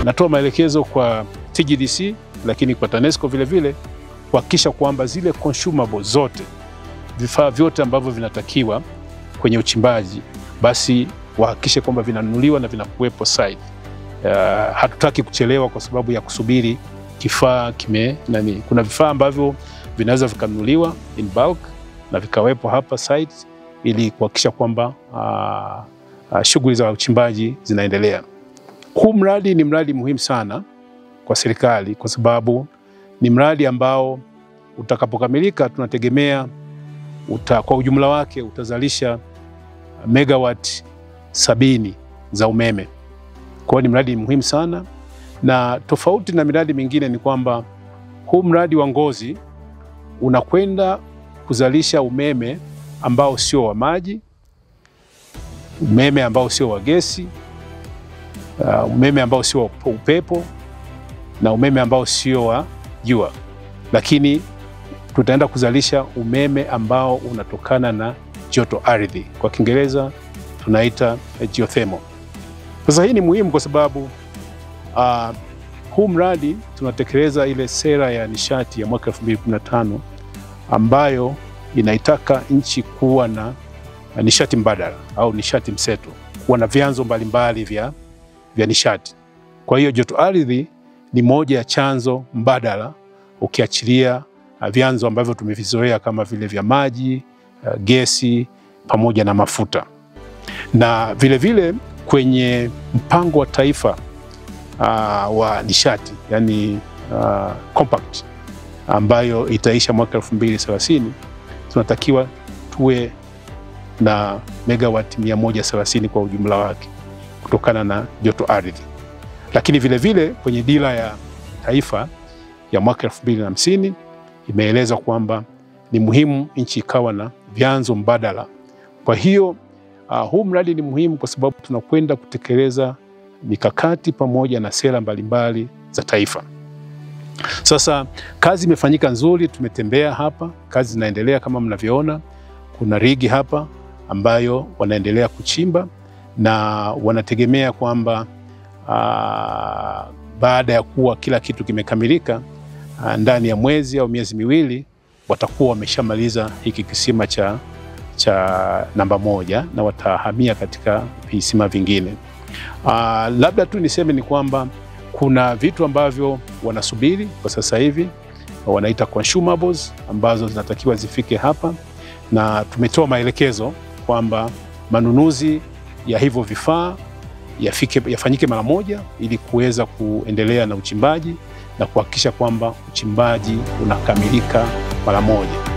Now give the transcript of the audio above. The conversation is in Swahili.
Natoa maelekezo kwa TGDC lakini kwa TANESCO vile vile kuhakikisha kwamba zile consumables zote, vifaa vyote ambavyo vinatakiwa kwenye uchimbaji, basi wahakikishe kwamba vinanunuliwa na vinakuwepo site. Hatutaki kuchelewa kwa sababu ya kusubiri kifaa kuna vifaa ambavyo vinaweza vikanunuliwa in bulk na vikawepo hapa site ili kuhakikisha kwamba shughuli za uchimbaji zinaendelea. Huu mradi ni mradi muhimu sana kwa serikali kwa sababu ni mradi ambao utakapokamilika tunategemea kwa ujumla wake utazalisha megawati 70 za umeme. Kwa hiyo ni mradi muhimu sana, na tofauti na miradi mingine ni kwamba huu mradi wa Ngozi unakwenda kuzalisha umeme ambao sio wa maji, umeme ambao sio wa gesi, umeme ambao sio wa upepo na umeme ambao sio wa jua, lakini tutaenda kuzalisha umeme ambao unatokana na joto ardhi, kwa Kiingereza tunaita geothermal. Sasa hii ni muhimu kwa sababu huu mradi tunatekeleza ile sera ya nishati ya mwaka 2015 ambayo inaitaka nchi kuwa na nishati mbadala au nishati mseto, kuwa na vyanzo mbalimbali vya nishati. Kwa hiyo joto ardhi ni moja ya chanzo mbadala, ukiachilia vyanzo ambavyo tumevizoea kama vile vya maji, gesi pamoja na mafuta. Na vile vile kwenye mpango wa taifa wa nishati, yani compact ambayo itaisha mwaka 2030, tunatakiwa tuwe na megawati 130 kwa ujumla wake kutokana na joto ardhi. Lakini vile vile kwenye dira ya taifa ya mwaka 2050 imeeleza kwamba ni muhimu nchi ikawa na vyanzo mbadala. Kwa hiyo huu mradi ni muhimu kwa sababu tunakwenda kutekeleza mikakati pamoja na sera mbalimbali za taifa. Sasa kazi imefanyika nzuri, tumetembea hapa, kazi zinaendelea kama mnavyoona. Kuna rigi hapa ambayo wanaendelea kuchimba na wanategemea kwamba baada ya kuwa kila kitu kimekamilika ndani ya mwezi au miezi miwili watakuwa wameshamaliza hiki kisima cha namba 1 na watahamia katika visima vingine. Labda tu niseme ni kwamba kuna vitu ambavyo wanasubiri kwa sasa hivi, wanaita consumables ambazo zinatakiwa zifike hapa, na tumetoa maelekezo kwamba manunuzi ya hivyo vifaa yafanyike mara moja ili kuweza kuendelea na uchimbaji na kuhakikisha kwamba uchimbaji unakamilika mara moja.